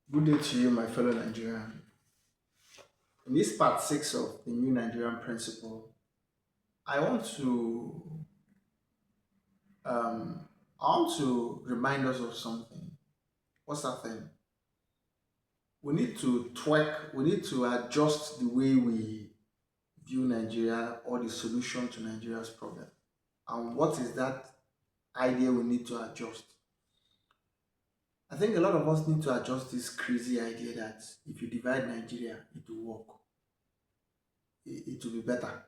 Good day to you, my fellow Nigerian. In this part 6 of the new Nigerian principle, I want to remind us of something. What's that thing? We need to tweak, we need to adjust the way we view Nigeria or the solution to Nigeria's problem. And what is that idea we need to adjust? I think a lot of us need to adjust this crazy idea that if you divide Nigeria, it will work. It will be better.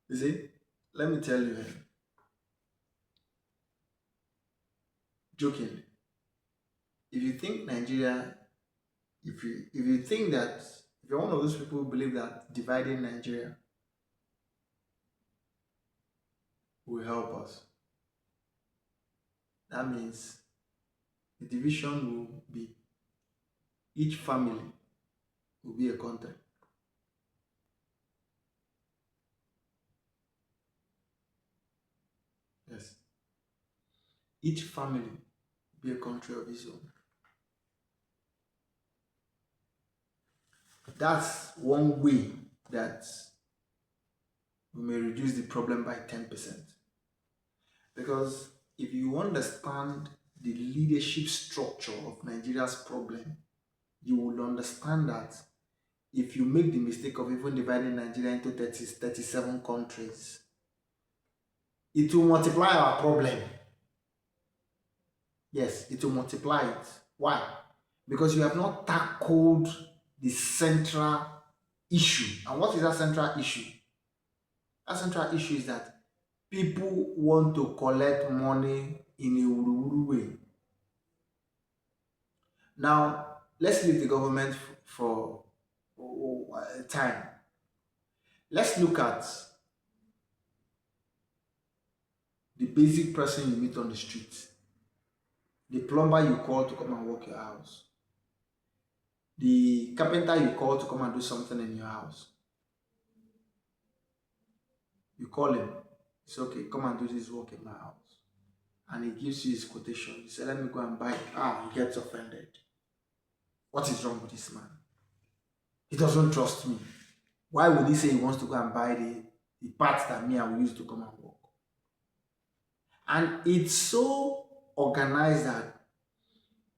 You see, let me tell you, jokingly, if you think Nigeria, if you think that if you're one of those people who believe that dividing Nigeria will help us, that means the division will be each family will be a country. Yes, each family will be a country of its own. That's one way that we may reduce the problem by 10%. Because if you understand the leadership structure of Nigeria's problem, you will understand that if you make the mistake of even dividing Nigeria into 37 countries, it will multiply our problem. Yes, it will multiply it. Why? Because you have not tackled the central issue. And what is that central issue? That central issue is that people want to collect money in a wuru way. Now, let's leave the government for a time. Let's look at the basic person you meet on the street, the plumber you call to come and work your house, the carpenter you call to come and do something in your house. You call him, it's okay, come and do this work in my house. And he gives you his quotation. You say, let me go and buy it. He gets offended. What is wrong with this man? He doesn't trust me. Why would he say he wants to go and buy the parts that me I will use to come and work? And it's so organized that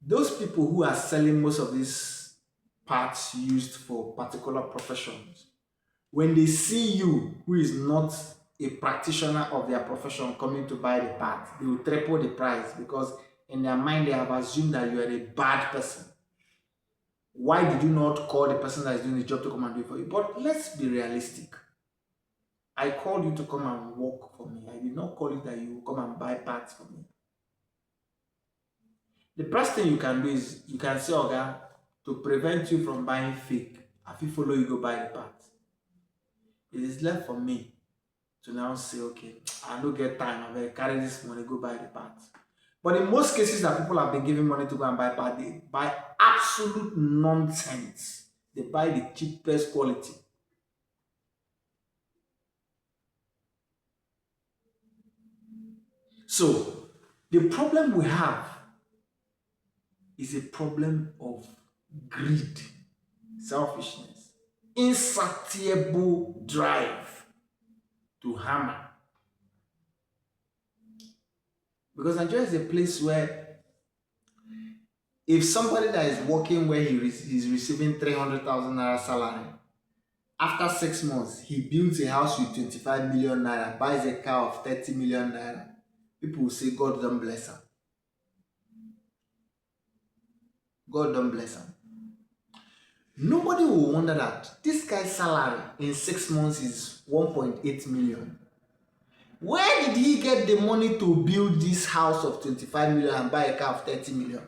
those people who are selling most of these parts used for particular professions, when they see you, who is not a practitioner of their profession, coming to buy the part, they will triple the price because in their mind they have assumed that you are a bad person. Why did you not call the person that is doing the job to come and do it for you? But let's be realistic. I called you to come and work for me. I did not call you that you will come and buy parts for me. The best thing you can do is you can say, okay, to prevent you from buying fake, if you follow you go buy the parts. It is left for me to now say, okay, I don't get time, I better carry this money, go buy the parts. But in most cases that people have been giving money to go and buy parts, they buy absolute nonsense. They buy the cheapest quality. So the problem we have is a problem of greed, selfishness, insatiable drive to hammer. Because Nigeria is a place where if somebody that is working where he's receiving 300,000 naira salary, after 6 months, he builds a house with 25 million naira, buys a car of 30 million naira, people will say, God don't bless him. God don't bless him. Nobody will wonder that this guy's salary in 6 months is 1.8 million. Where did he get the money to build this house of 25 million and buy a car of 30 million?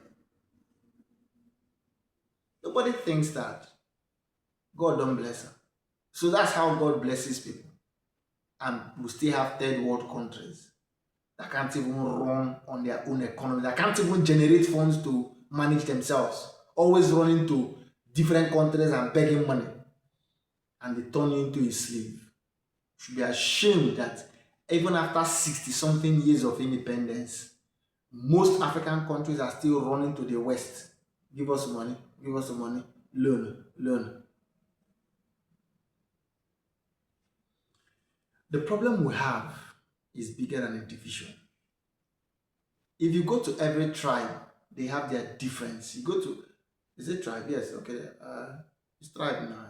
Nobody thinks that God don't bless him. So that's how God blesses people. And we still have third world countries that can't even run on their own economy, that can't even generate funds to manage themselves, always running to different countries and begging money. And they turn you into a slave. You should be ashamed that even after 60 something years of independence, Most African countries are still running to the West. Give us money, give us money, loan, loan. The problem we have is bigger than a division. If you go to every tribe, they have their difference. You go to, is it tribe? Yes, okay. It's tribe now.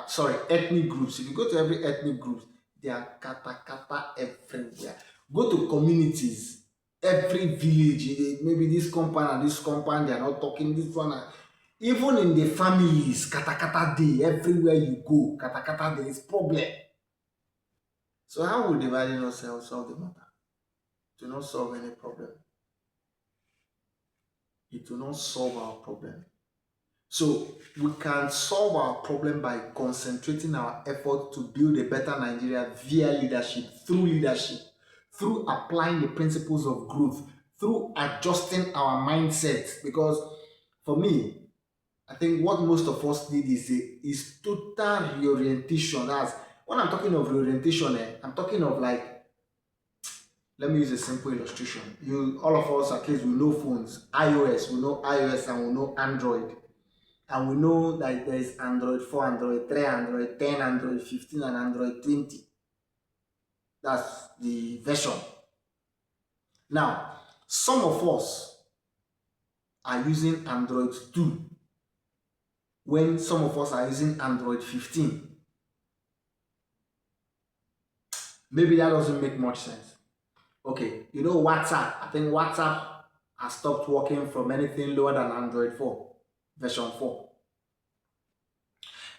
Sorry, ethnic groups. If you go to every ethnic group, they are kata kata everywhere. Go to communities, every village, maybe this compound and this compound, they are not talking this one. Even in the families, kata kata day, everywhere you go, kata kata there is problem. So how will dividing ourselves solve the matter? To not solve any problem. It will not solve our problem. So we can solve our problem by concentrating our effort to build a better Nigeria via leadership, through applying the principles of growth, through adjusting our mindset. Because for me, I think what most of us need is total reorientation. That's when I'm talking of reorientation, I'm talking of like, let me use a simple illustration. All of us at least we know phones, iOS, we know iOS and we know Android. And we know that there is Android 4, Android 3, Android 10, Android 15, and Android 20. That's the version. Now, some of us are using Android 2 when some of us are using Android 15. Maybe that doesn't make much sense. Okay, you know WhatsApp. I think WhatsApp has stopped working from anything lower than Android 4, version 4.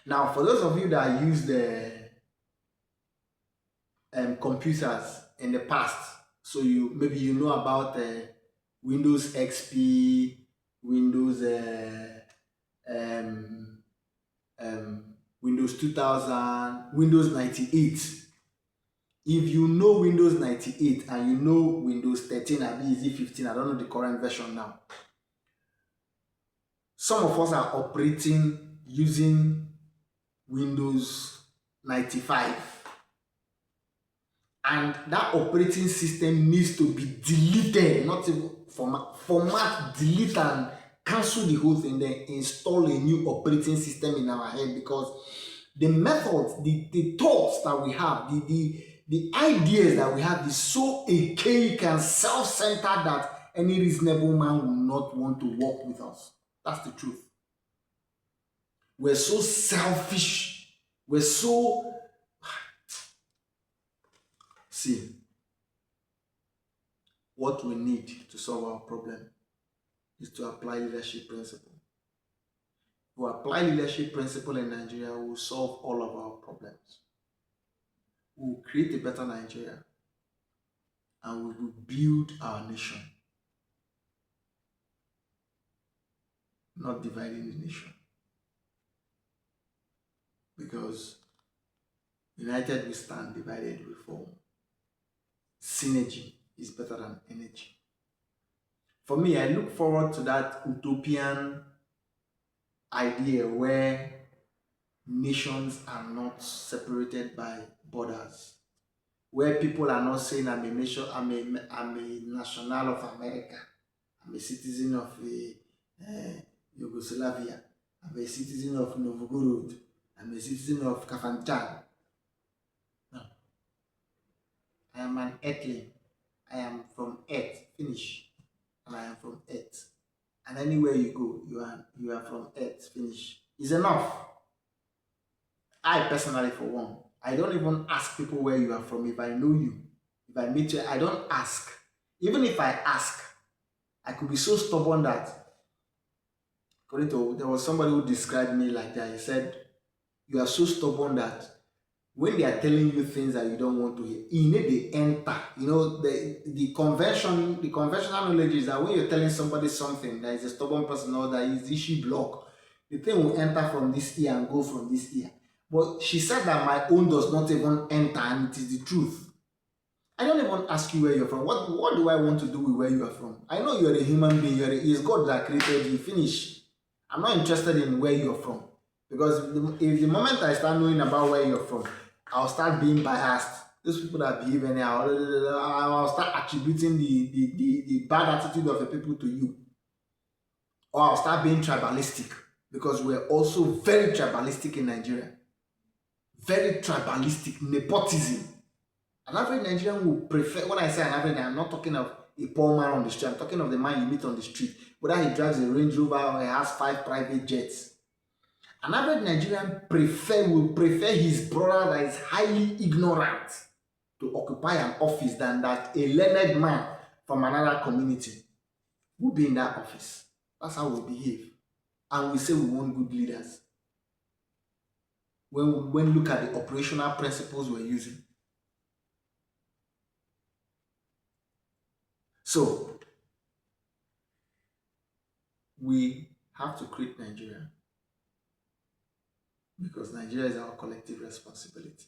Now, for those of you that use the computers in the past, so maybe you know about Windows XP, Windows Windows 2000, Windows 98. If you know Windows 98 and you know Windows 13 and BZ 15, I don't know the current version now. Some of us are operating using Windows 95. And that operating system needs to be deleted, not even format, delete and cancel the whole thing, then install a new operating system in our head, because the methods, the thoughts that we have, the ideas that we have is so archaic and self-centered that any reasonable man will not want to work with us. That's the truth. We're so selfish. We're so... See, what we need to solve our problem is to apply leadership principle. If we apply leadership principle in Nigeria, we will solve all of our problems. We will create a better Nigeria and we will build our nation, not dividing the nation. Because united we stand, divided we fall. Synergy is better than energy. For me, I look forward to that utopian idea where nations are not separated by borders, where people are not saying I'm a nation, I'm a national of America, I'm a citizen of Yugoslavia, I'm a citizen of Novgorod, I'm a citizen of Kafanchan. No. I am an earthling. I am from Earth. Finish. And I am from Earth. And anywhere you go, you are from Earth. Finish. It's enough. I personally, for one, I don't even ask people where you are from. If I know you, if I meet you, I don't ask. Even if I ask, I could be so stubborn that, there was somebody who described me like that. He said, you are so stubborn that when they are telling you things that you don't want to hear, you need to enter. The conventional knowledge is that when you're telling somebody something that is a stubborn person or that is issue block, the thing will enter from this ear and go from this ear. But she said that my own does not even enter, and it is the truth. I don't even ask you where you're from. What do I want to do with where you are from? I know you're a human being. It's God that created you. Finish. I'm not interested in where you're from. Because if the moment I start knowing about where you're from, I'll start being biased. those people that behave anyhow, I'll start attributing the bad attitude of the people to you, or I'll start being tribalistic because we're also very tribalistic in Nigeria. Very tribalistic, nepotism. An average Nigerian will prefer, when I say an average, I'm not talking of a poor man on the street, I'm talking of the man you meet on the street, whether he drives a Range Rover or he has 5 private jets. An average Nigerian will prefer his brother that is highly ignorant to occupy an office than that a learned man from another community will be in that office. That's how we behave. And we say we want good leaders. When we look at the operational principles we're using. So, we have to create Nigeria because Nigeria is our collective responsibility.